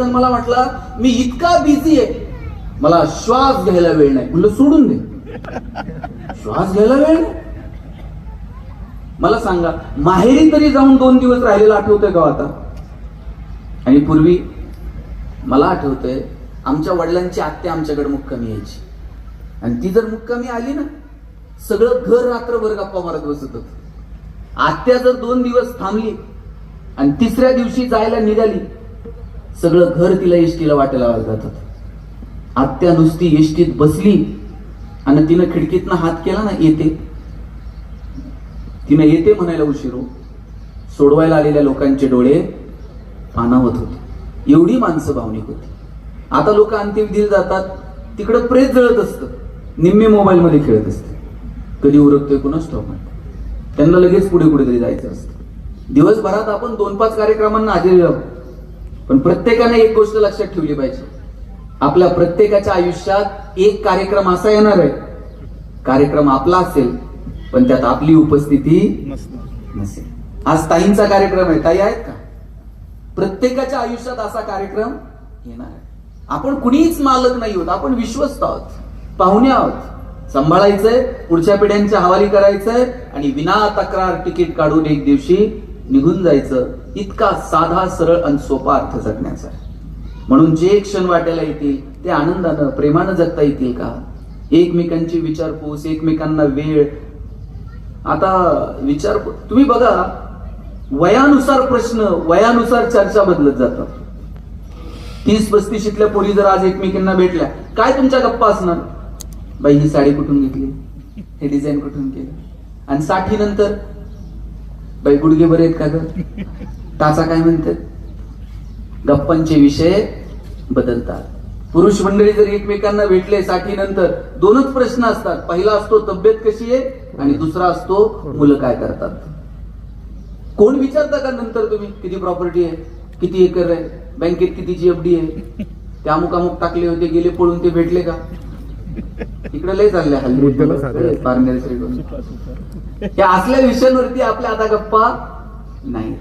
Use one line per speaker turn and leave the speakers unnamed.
मला म्हटलं मी इतका बिझी आहे, मला श्वास घ्यायला वेळ नाही. म्हणलं सोडून दे, श्वास घ्यायला वेळ नाही. मला सांगा, माहेरी तरी जाऊन 2 दिवस राहिलेला आठवतंय का आता? आणि पूर्वी मला आठवतंय, आमच्या वडिलांची आत्या आमच्याकडे मुक्कामी यायची, आणि ती जर मुक्कामी आली ना, सगळं घर रात्रभर गप्पा मारत बसत होत. आत्या जर 2 दिवस थांबली आणि 3ऱ्या दिवशी जायला निघाली, सगळं घर तिला एसटीला वाटेला जात होतं. आत्या नुसती एसटीत बसली आणि तिनं खिडकीतनं हात केला ना, येते, तिनं येते म्हणायला उशीर हो, सोडवायला आलेल्या लोकांचे डोळे पाणावत होते. एवढी माणसं भावनिक होती. आता लोक अंत्यविधीला जातात, तिकडं प्रेत जळत असतं, निम्मे मोबाईल मध्ये खेळत असते. कधी उरकतोय कुणाच ठाऊक नाही. त्यांना लगेच पुढे कुठेतरी जायचं असतं. दिवसभरात आपण 2-5 कार्यक्रमांना हजेरी लावतो, पण प्रत्येकाने एक गोष्ट लक्षात ठेवली पाहिजे, आपल्या प्रत्येकाच्या आयुष्यात एक कार्यक्रम असा येणार आहे, कार्यक्रम आपला असेल पण त्यात आपली उपस्थिती नसेल. आज ताईंचा कार्यक्रम आहे, ताई आहेत का? प्रत्येकाच्या आयुष्यात असा कार्यक्रम येणार आहे. आपण कुणीच मालक नाही आहोत, आपण विश्वस्त आहोत, पाहुणे आहोत. सांभाळायचंय, पुढच्या पिढ्यांच्या हवाली करायचंय आणि विना तक्रार तिकीट काढून एक दिवशी निघून जायचं. इतका साधा, सरळ आणि सोपा अर्थ जगण्याचा. म्हणून जे क्षण वाटायला येतील ते आनंदानं, प्रेमानं जगता येतील का? एकमेकांची विचारपूस, एकमेकांना वेळ. आता तुम्ही बघा, वयानुसार प्रश्न, वयानुसार चर्चा बदलत जातात. 30-35ल्या पोरी जर आज एकमेकांना भेटल्या, काय तुमच्या गप्पा असणार? बाई ही साडी कुठून घेतली, हे डिझाईन कुठून केलं? आणि 60 नंतर, बाई गुडघे बरे आहेत का ग, टाचा काय म्हणतात? गप्पांचे विषय बदलतात. पुरुष मंडळी जर एकमेकांना भेटले 60 नंतर, 2च प्रश्न असतात. पहिला असतो तब्येत कशी आहे, आणि दुसरा असतो मुलं काय करतात. कोण विचारता का नंतर तुम्ही किती प्रॉपर्टी आहे, किती एकर आहे, बँकेत कितीची FD आहे, ते अमुक अमुक टाकले होते, गेले पळून, ते भेटले का? इकडे लय चालले हल्ली पारनेर श्रीगोंद. या असल्या विषयांवरती आपल्या आता गप्पा नाही.